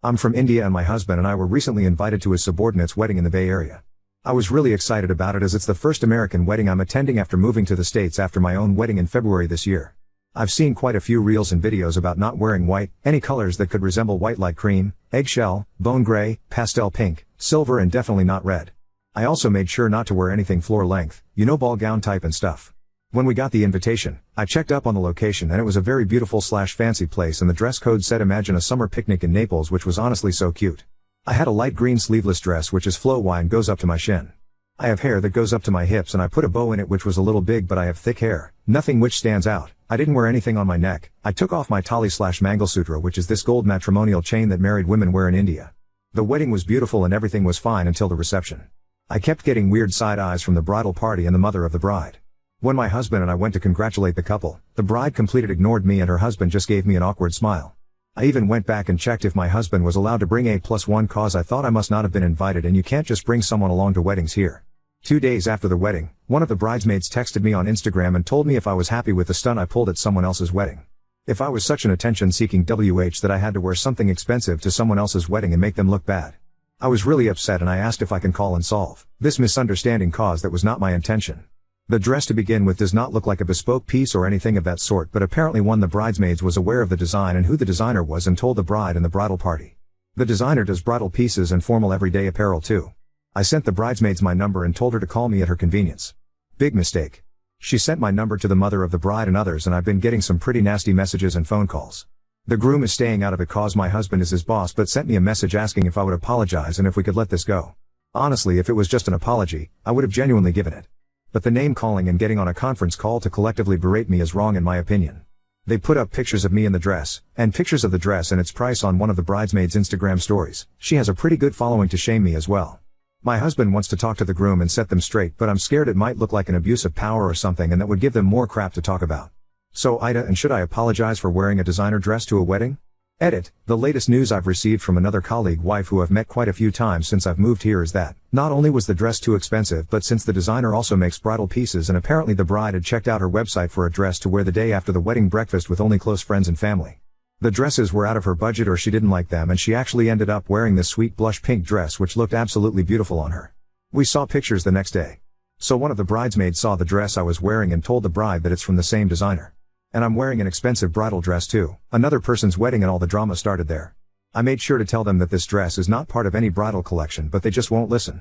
I'm from India and my husband and I were recently invited to his subordinate's wedding in the Bay Area. I was really excited about it as it's the first American wedding I'm attending after moving to the States after my own wedding in February this year. I've seen quite a few reels and videos about not wearing white, any colors that could resemble white like cream, eggshell, bone gray, pastel pink, silver and definitely not red. I also made sure not to wear anything floor length, ball gown type and stuff. When we got the invitation, I checked up on the location and it was a very beautiful / fancy place and the dress code said imagine a summer picnic in Naples, which was honestly so cute. I had a light green sleeveless dress which is flow-y and goes up to my shin. I have hair that goes up to my hips and I put a bow in it which was a little big but I have thick hair, nothing which stands out. I didn't wear anything on my neck. I took off my tali / Mangalsutra, which is this gold matrimonial chain that married women wear in India. The wedding was beautiful and everything was fine until the reception. I kept getting weird side eyes from the bridal party and the mother of the bride. When my husband and I went to congratulate the couple, the bride completely ignored me and her husband just gave me an awkward smile. I even went back and checked if my husband was allowed to bring A+1 cause I thought I must not have been invited and you can't just bring someone along to weddings here. 2 days after the wedding, one of the bridesmaids texted me on Instagram and told me if I was happy with the stunt I pulled at someone else's wedding. If I was such an attention-seeking WH that I had to wear something expensive to someone else's wedding and make them look bad. I was really upset and I asked if I can call and solve this misunderstanding cause that was not my intention. The dress to begin with does not look like a bespoke piece or anything of that sort, but apparently one of the bridesmaids was aware of the design and who the designer was and told the bride and the bridal party. The designer does bridal pieces and formal everyday apparel too. I sent the bridesmaids my number and told her to call me at her convenience. Big mistake. She sent my number to the mother of the bride and others and I've been getting some pretty nasty messages and phone calls. The groom is staying out of it cause my husband is his boss but sent me a message asking if I would apologize and if we could let this go. Honestly, if it was just an apology, I would have genuinely given it. But the name calling and getting on a conference call to collectively berate me is wrong in my opinion. They put up pictures of me in the dress, and pictures of the dress and its price on one of the bridesmaids' Instagram stories. She has a pretty good following to shame me as well. My husband wants to talk to the groom and set them straight, but I'm scared it might look like an abuse of power or something and that would give them more crap to talk about. So Ida, and should I apologize for wearing a designer dress to a wedding? Edit. The latest news I've received from another colleague wife who I've met quite a few times since I've moved here is that, not only was the dress too expensive but since the designer also makes bridal pieces and apparently the bride had checked out her website for a dress to wear the day after the wedding breakfast with only close friends and family. The dresses were out of her budget or she didn't like them and she actually ended up wearing this sweet blush pink dress which looked absolutely beautiful on her. We saw pictures the next day. So one of the bridesmaids saw the dress I was wearing and told the bride that it's from the same designer. And I'm wearing an expensive bridal dress too. Another person's wedding and all the drama started there. I made sure to tell them that this dress is not part of any bridal collection but they just won't listen.